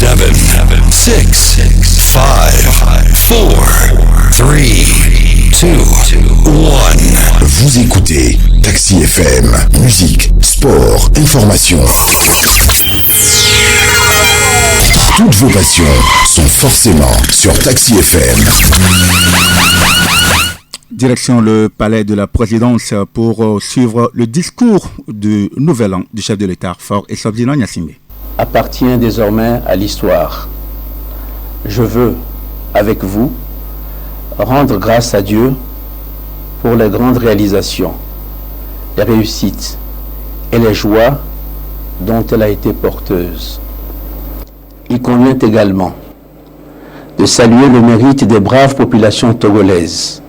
7, 6, 5, 4, 3, 2, 1. Vous écoutez Taxi FM, musique, sport, information. Toutes vos passions sont forcément sur Taxi FM. Direction le palais de la présidence pour suivre le discours du nouvel an du chef de l'État, Faure Essoufdine Gnassingbé. Appartient désormais à l'histoire. Je veux, avec vous, rendre grâce à Dieu pour les grandes réalisations, les réussites et les joies dont elle a été porteuse. Il convient également de saluer le mérite des braves populations togolaises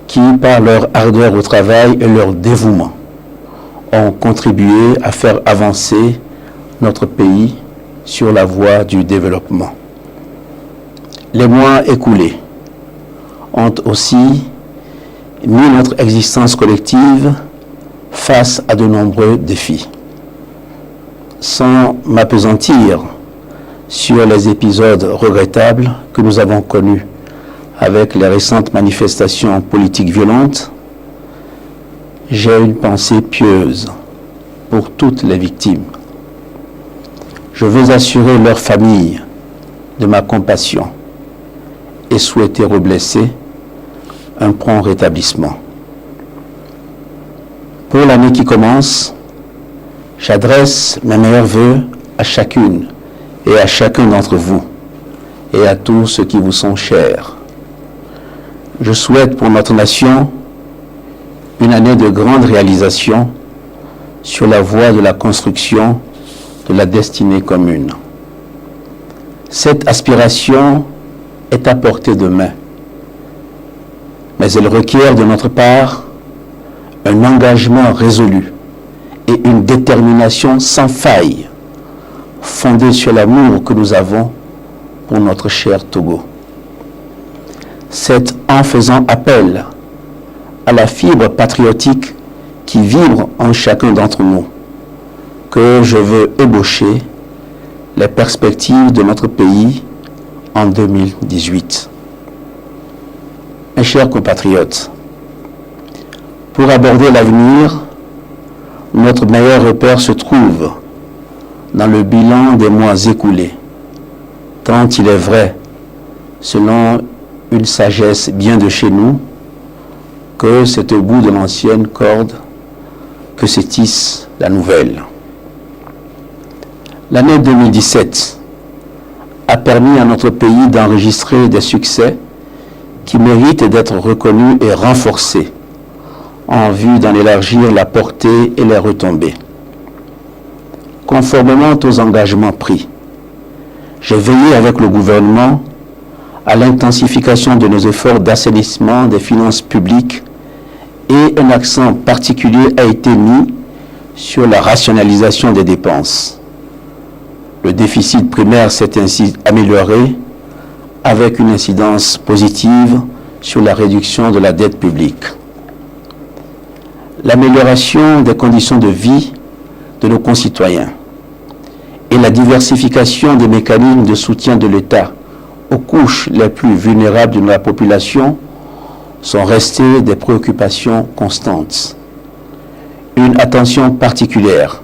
qui, par leur ardeur au travail et leur dévouement, ont contribué à faire avancer notre pays sur la voie du développement. Les mois écoulés ont aussi mis notre existence collective face à de nombreux défis. Sans m'appesantir sur les épisodes regrettables que nous avons connus avec les récentes manifestations politiques violentes, j'ai une pensée pieuse pour toutes les victimes. Je veux assurer leurs familles de ma compassion et souhaiter aux blessés un prompt rétablissement. Pour l'année qui commence, j'adresse mes meilleurs vœux à chacune et à chacun d'entre vous et à tous ceux qui vous sont chers. Je souhaite pour notre nation une année de grandes réalisations sur la voie de la construction de la destinée commune. Cette aspiration est à portée de main, mais elle requiert de notre part un engagement résolu et une détermination sans faille, fondée sur l'amour que nous avons pour notre cher Togo. C'est en faisant appel à la fibre patriotique qui vibre en chacun d'entre nous que je veux ébaucher les perspectives de notre pays en 2018. Mes chers compatriotes, pour aborder l'avenir, notre meilleur repère se trouve dans le bilan des mois écoulés, tant il est vrai, selon une sagesse bien de chez nous, que c'est au bout de l'ancienne corde que se tisse la nouvelle. L'année 2017 a permis à notre pays d'enregistrer des succès qui méritent d'être reconnus et renforcés en vue d'en élargir la portée et les retombées. Conformément aux engagements pris, j'ai veillé avec le gouvernement à l'intensification de nos efforts d'assainissement des finances publiques et un accent particulier a été mis sur la rationalisation des dépenses. Le déficit primaire s'est ainsi amélioré avec une incidence positive sur la réduction de la dette publique. L'amélioration des conditions de vie de nos concitoyens et la diversification des mécanismes de soutien de l'État aux couches les plus vulnérables de la population sont restées des préoccupations constantes. Une attention particulière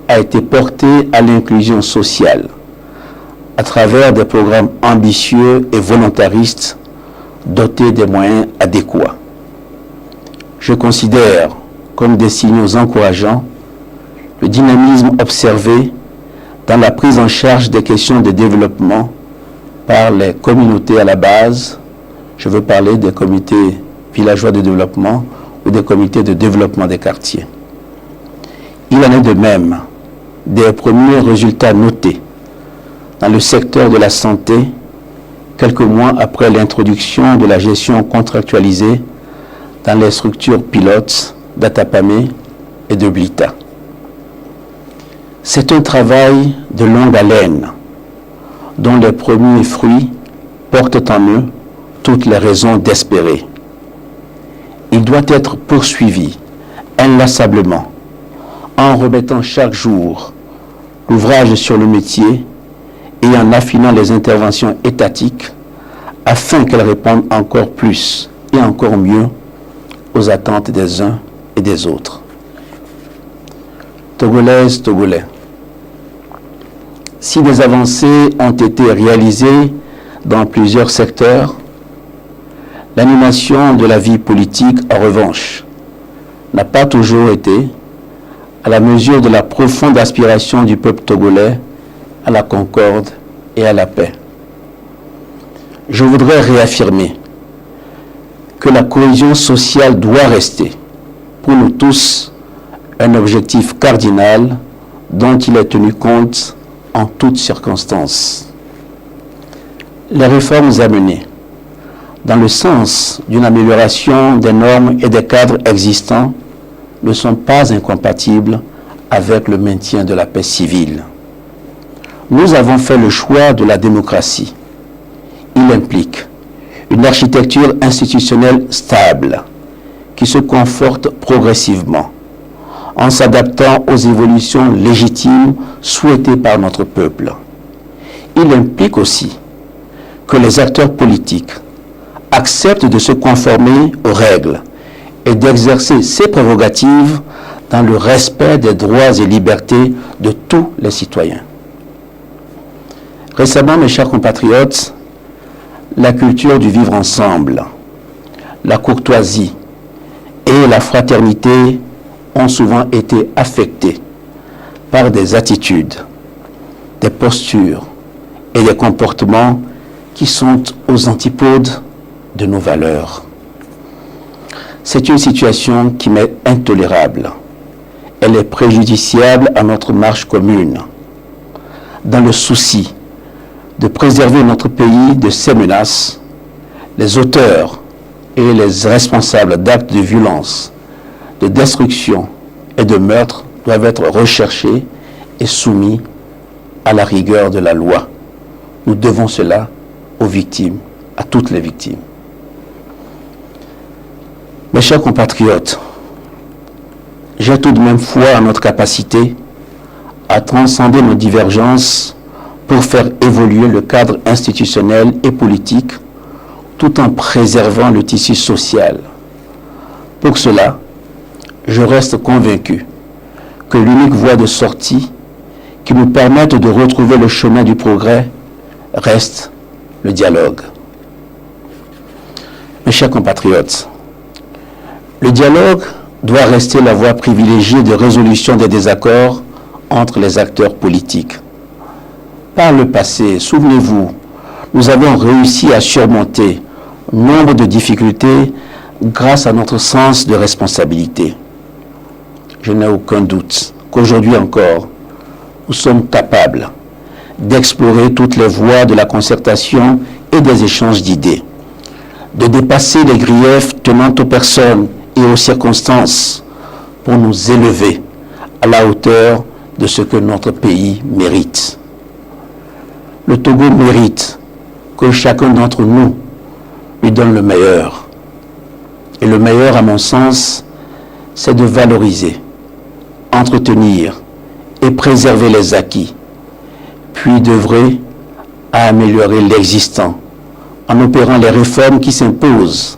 a été portée à l'inclusion sociale à travers des programmes ambitieux et volontaristes dotés des moyens adéquats. Je considère comme des signaux encourageants le dynamisme observé dans la prise en charge des questions de développement par les communautés à la base. Je veux parler des comités villageois de développement ou des comités de développement des quartiers. Il en est de même des premiers résultats notés dans le secteur de la santé quelques mois après l'introduction de la gestion contractualisée dans les structures pilotes d'Atapamé et de Blita. C'est un travail de longue haleine dont les premiers fruits portent en eux toutes les raisons d'espérer. Il doit être poursuivi inlassablement en remettant chaque jour l'ouvrage sur le métier et en affinant les interventions étatiques afin qu'elles répondent encore plus et encore mieux aux attentes des uns et des autres. Togolaises, Togolais, si des avancées ont été réalisées dans plusieurs secteurs, l'animation de la vie politique, en revanche, n'a pas toujours été à la mesure de la profonde aspiration du peuple togolais à la concorde et à la paix. Je voudrais réaffirmer que la cohésion sociale doit rester, pour nous tous, un objectif cardinal dont il est tenu compte en toutes circonstances. Les réformes à mener dans le sens d'une amélioration des normes et des cadres existants ne sont pas incompatibles avec le maintien de la paix civile. Nous avons fait le choix de la démocratie. Il implique une architecture institutionnelle stable qui se conforte progressivement en s'adaptant aux évolutions légitimes souhaitées par notre peuple. Il implique aussi que les acteurs politiques acceptent de se conformer aux règles et d'exercer ses prérogatives dans le respect des droits et libertés de tous les citoyens. Récemment, mes chers compatriotes, la culture du vivre ensemble, la courtoisie et la fraternité ont souvent été affectées par des attitudes, des postures et des comportements qui sont aux antipodes de nos valeurs. C'est une situation qui m'est intolérable. Elle est préjudiciable à notre marche commune. Dans le souci de préserver notre pays de ces menaces, les auteurs et les responsables d'actes de violence, de destruction et de meurtre doivent être recherchés et soumis à la rigueur de la loi. Nous devons cela aux victimes, à toutes les victimes. Mes chers compatriotes, j'ai tout de même foi en notre capacité à transcender nos divergences pour faire évoluer le cadre institutionnel et politique tout en préservant le tissu social. Pour cela, je reste convaincu que l'unique voie de sortie qui nous permette de retrouver le chemin du progrès reste le dialogue. Mes chers compatriotes, le dialogue doit rester la voie privilégiée de résolution des désaccords entre les acteurs politiques. Par le passé, souvenez-vous, nous avons réussi à surmonter nombre de difficultés grâce à notre sens de responsabilité. Je n'ai aucun doute qu'aujourd'hui encore, nous sommes capables d'explorer toutes les voies de la concertation et des échanges d'idées, de dépasser les griefs tenant aux personnes et aux circonstances pour nous élever à la hauteur de ce que notre pays mérite. Le Togo mérite que chacun d'entre nous lui donne le meilleur. Et le meilleur, à mon sens, c'est de valoriser, entretenir et préserver les acquis, puis d'œuvrer à améliorer l'existant en opérant les réformes qui s'imposent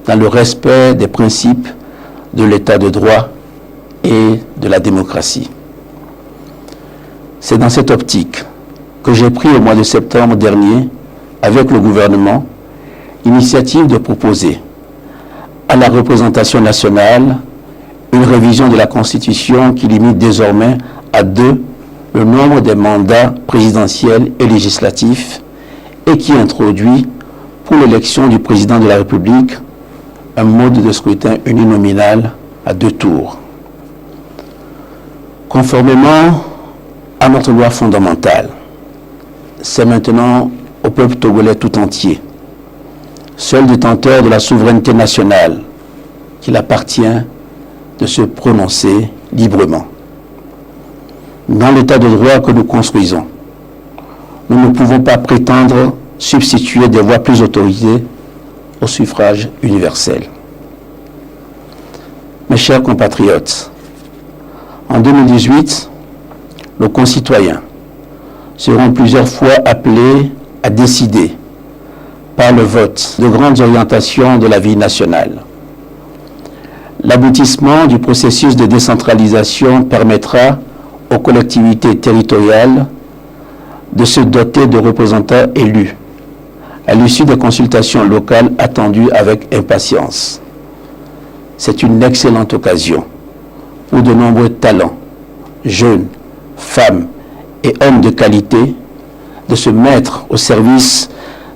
dans le respect des principes de l'état de droit et de la démocratie. C'est dans cette optique que j'ai pris au mois de septembre dernier, avec le gouvernement, l'initiative de proposer à la représentation nationale une révision de la Constitution qui limite désormais à 2 le nombre des mandats présidentiels et législatifs et qui introduit pour l'élection du président de la République un mode de scrutin uninominal à 2 tours. Conformément à notre loi fondamentale, c'est maintenant au peuple togolais tout entier, seul détenteur de la souveraineté nationale, qu'il appartient de se prononcer librement. Dans l'état de droit que nous construisons, nous ne pouvons pas prétendre substituer des voix plus autorisées au suffrage universel. Mes chers compatriotes, en 2018, nos concitoyens seront plusieurs fois appelés à décider par le vote de grandes orientations de la vie nationale. L'aboutissement du processus de décentralisation permettra aux collectivités territoriales de se doter de représentants élus à l'issue des consultations locales attendues avec impatience. C'est une excellente occasion pour de nombreux talents, jeunes, femmes et hommes de qualité, de se mettre au service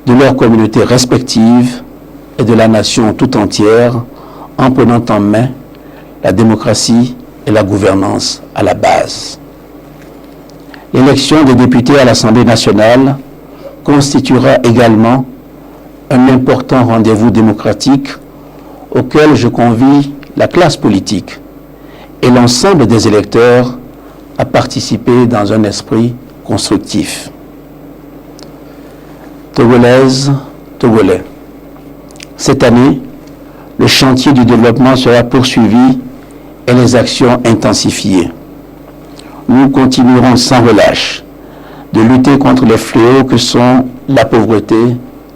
de leurs communautés respectives et de la nation tout entière en prenant en main la démocratie et la gouvernance à la base. L'élection des députés à l'Assemblée nationale constituera également un important rendez-vous démocratique auquel je convie la classe politique et l'ensemble des électeurs à participer dans un esprit constructif. Togolaises, Togolais, cette année, le chantier du développement sera poursuivi et les actions intensifiées. Nous continuerons sans relâche de lutter contre les fléaux que sont la pauvreté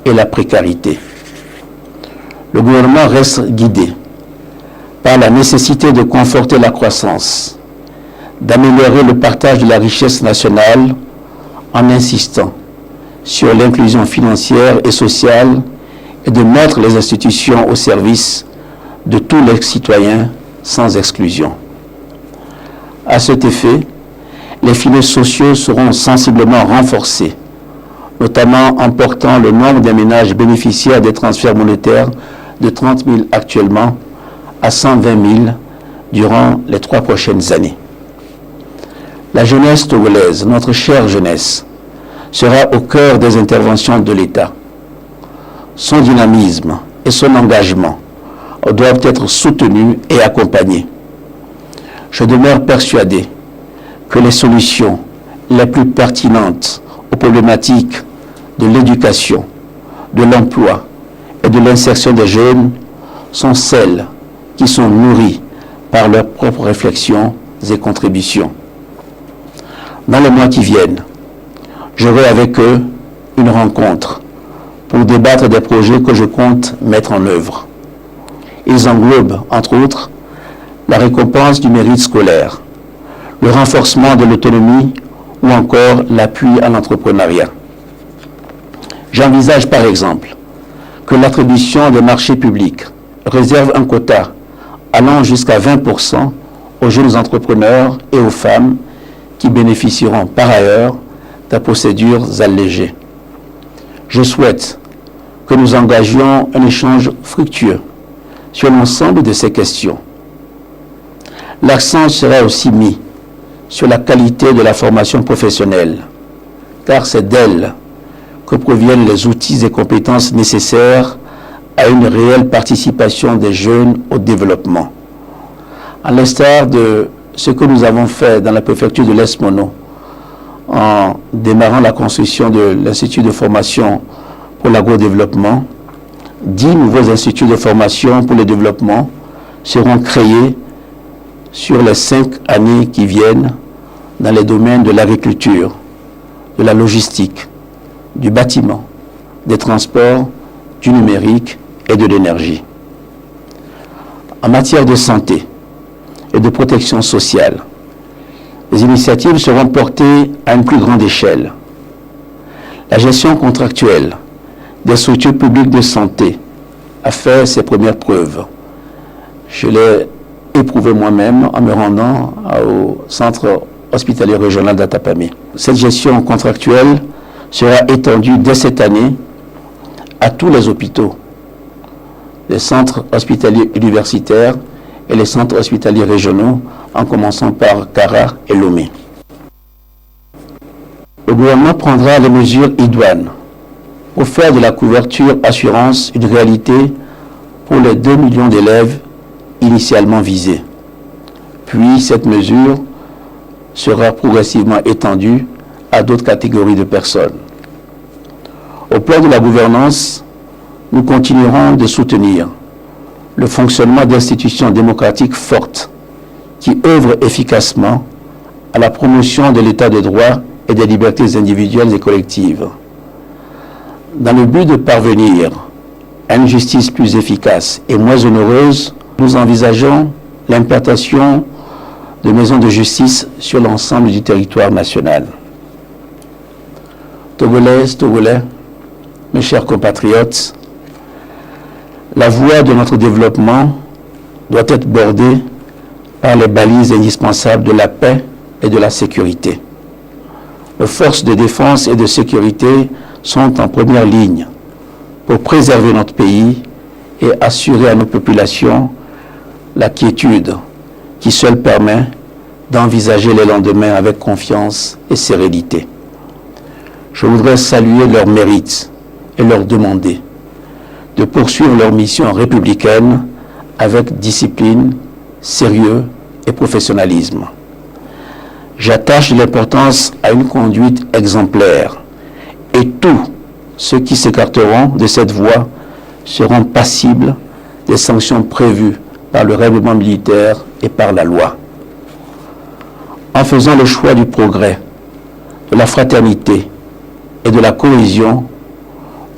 et la précarité. Le gouvernement reste guidé par la nécessité de conforter la croissance, d'améliorer le partage de la richesse nationale en insistant sur l'inclusion financière et sociale et de mettre les institutions au service de tous les citoyens sans exclusion. À cet effet, les filets sociaux seront sensiblement renforcés, notamment en portant le nombre des ménages bénéficiaires des transferts monétaires de 30 000 actuellement à 120 000 durant les 3 prochaines années. La jeunesse togolaise, notre chère jeunesse, sera au cœur des interventions de l'État. Son dynamisme et son engagement doivent être soutenus et accompagnés. Je demeure persuadé que les solutions les plus pertinentes aux problématiques de l'éducation, de l'emploi et de l'insertion des jeunes sont celles qui sont nourries par leurs propres réflexions et contributions. Dans les mois qui viennent, j'aurai avec eux une rencontre pour débattre des projets que je compte mettre en œuvre. Ils englobent, entre autres, la récompense du mérite scolaire, le renforcement de l'autonomie ou encore l'appui à l'entrepreneuriat. J'envisage par exemple que l'attribution des marchés publics réserve un quota allant jusqu'à 20% aux jeunes entrepreneurs et aux femmes qui bénéficieront par ailleurs de procédures allégées. Je souhaite que nous engagions un échange fructueux sur l'ensemble de ces questions. L'accent sera aussi mis sur la qualité de la formation professionnelle, car c'est d'elle que proviennent les outils et compétences nécessaires à une réelle participation des jeunes au développement. À l'instar de ce que nous avons fait dans la préfecture de l'Est-Mono, en démarrant la construction de l'Institut de formation pour l'agro-développement, 10 nouveaux instituts de formation pour le développement seront créés sur les 5 années qui viennent dans les domaines de l'agriculture, de la logistique, du bâtiment, des transports, du numérique et de l'énergie. En matière de santé et de protection sociale, les initiatives seront portées à une plus grande échelle. La gestion contractuelle des structures publiques de santé a fait ses premières preuves. Je l'ai éprouvé moi-même en me rendant au centre hospitalier régional d'Atapamé. Cette gestion contractuelle sera étendue dès cette année à tous les hôpitaux, les centres hospitaliers universitaires et les centres hospitaliers régionaux, en commençant par Kara et Lomé. Le gouvernement prendra les mesures idoines pour faire de la couverture assurance une réalité pour les 2 millions d'élèves initialement visés. Puis cette mesure sera progressivement étendue à d'autres catégories de personnes. Au plan de la gouvernance, nous continuerons de soutenir le fonctionnement d'institutions démocratiques fortes qui œuvrent efficacement à la promotion de l'état de droit et des libertés individuelles et collectives. Dans le but de parvenir à une justice plus efficace et moins onéreuse, nous envisageons l'implantation de maisons de justice sur l'ensemble du territoire national. Togolaises, Togolais, mes chers compatriotes, la voie de notre développement doit être bordée par les balises indispensables de la paix et de la sécurité. Les forces de défense et de sécurité sont en première ligne pour préserver notre pays et assurer à nos populations la quiétude qui seule permet d'envisager les lendemains avec confiance et sérénité. Je voudrais saluer leur mérite et leur demander de poursuivre leur mission républicaine avec discipline, sérieux et professionnalisme. J'attache de l'importance à une conduite exemplaire et tous ceux qui s'écarteront de cette voie seront passibles des sanctions prévues par le règlement militaire et par la loi. En faisant le choix du progrès, de la fraternité et de la cohésion,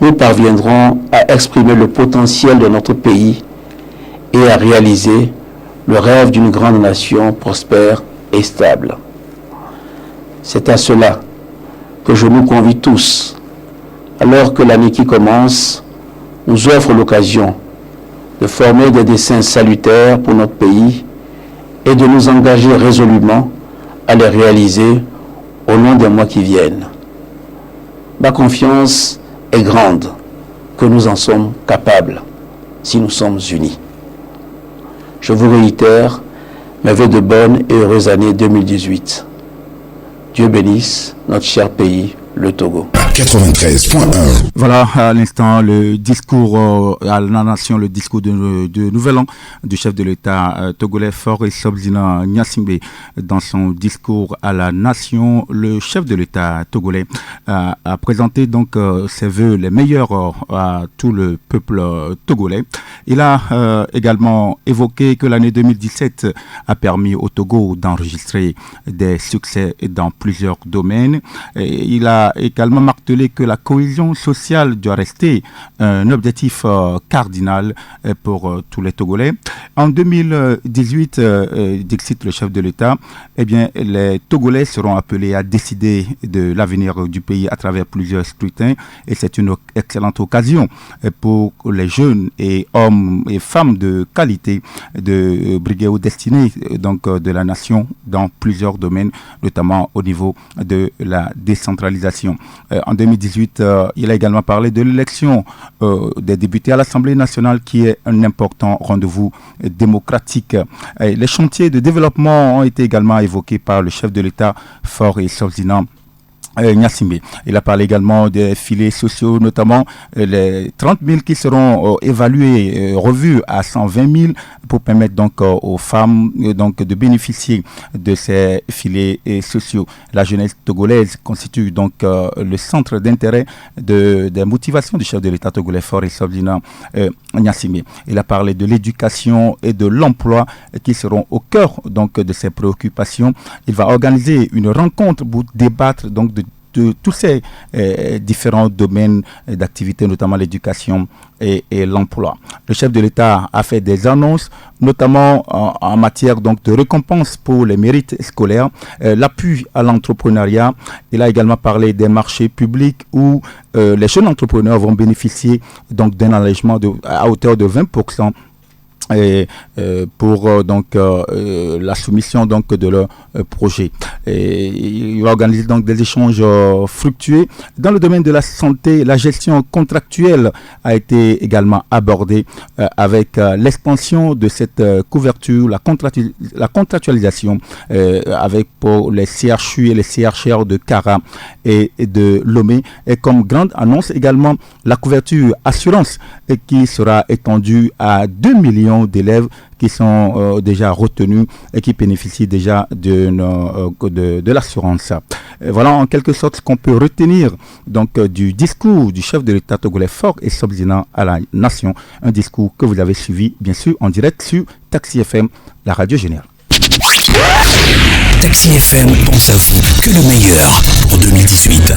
nous parviendrons à exprimer le potentiel de notre pays et à réaliser le rêve d'une grande nation prospère et stable. C'est à cela que je nous convie tous, alors que l'année qui commence nous offre l'occasion de former des desseins salutaires pour notre pays et de nous engager résolument à les réaliser au long des mois qui viennent. Ma confiance est grande que nous en sommes capables si nous sommes unis. Je vous réitère mes vœux de bonne et heureuse année 2018. Dieu bénisse notre cher pays, le Togo. 93.1. Voilà, à l'instant, le discours à la nation, le discours de Nouvel An du chef de l'État togolais Faure Sobzina Gnassingbé. Dans son discours à la nation, le chef de l'État togolais a présenté donc ses vœux les meilleurs à tout le peuple togolais. Il a également évoqué que l'année 2017 a permis au Togo d'enregistrer des succès dans plusieurs domaines. Et il a également martelé que la cohésion sociale doit rester un objectif cardinal pour tous les Togolais. En 2018, dixit le chef de l'État, eh bien, les Togolais seront appelés à décider de l'avenir du pays à travers plusieurs scrutins et c'est une excellente occasion pour les jeunes et hommes et femmes de qualité de briguer aux destinées donc, de la nation dans plusieurs domaines, notamment au niveau de la décentralisation. En 2018, il a également parlé de l'élection des députés à l'Assemblée nationale qui est un important rendez-vous démocratique. Les chantiers de développement ont été également évoqués par le chef de l'État Faure Sobzina Gnassingbé. Il a parlé également des filets sociaux, notamment les 30 000 qui seront évalués, revus à 120 000 pour permettre donc aux femmes donc de bénéficier de ces filets sociaux. La jeunesse togolaise constitue donc le centre d'intérêt des motivations du chef de l'État togolais Faure Sobzina Gnassingbé. Il a parlé de l'éducation et de l'emploi qui seront au cœur donc de ses préoccupations. Il va organiser une rencontre pour débattre donc de tous ces différents domaines d'activité, notamment l'éducation et l'emploi. Le chef de l'État a fait des annonces, notamment en matière donc, de récompense pour les mérites scolaires, l'appui à l'entrepreneuriat. Il a également parlé des marchés publics où les jeunes entrepreneurs vont bénéficier donc, d'un allègement à hauteur de 20%. Et pour donc la soumission donc de leur projet. Et il va organiser donc des échanges fructueux dans le domaine de la santé. La gestion contractuelle a été également abordée avec l'expansion de cette couverture, la contractualisation avec pour les CHU et les CHR de Kara et de Lomé, et comme grande annonce également la couverture assurance qui sera étendue à 2 millions d'élèves qui sont déjà retenus et qui bénéficient déjà de l'assurance. Voilà en quelque sorte ce qu'on peut retenir donc, du discours du chef de l'État togolais Faure Sobzina à la nation. Un discours que vous avez suivi bien sûr en direct sur Taxi FM, la radio générale. Taxi FM pense à vous, que le meilleur pour 2018.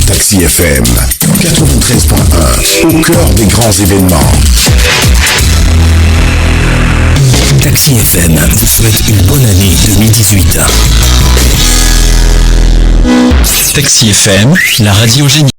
Taxi FM 93.1, au cœur des grands événements. Taxi FM vous souhaite une bonne année 2018. Taxi FM, la radio géniale.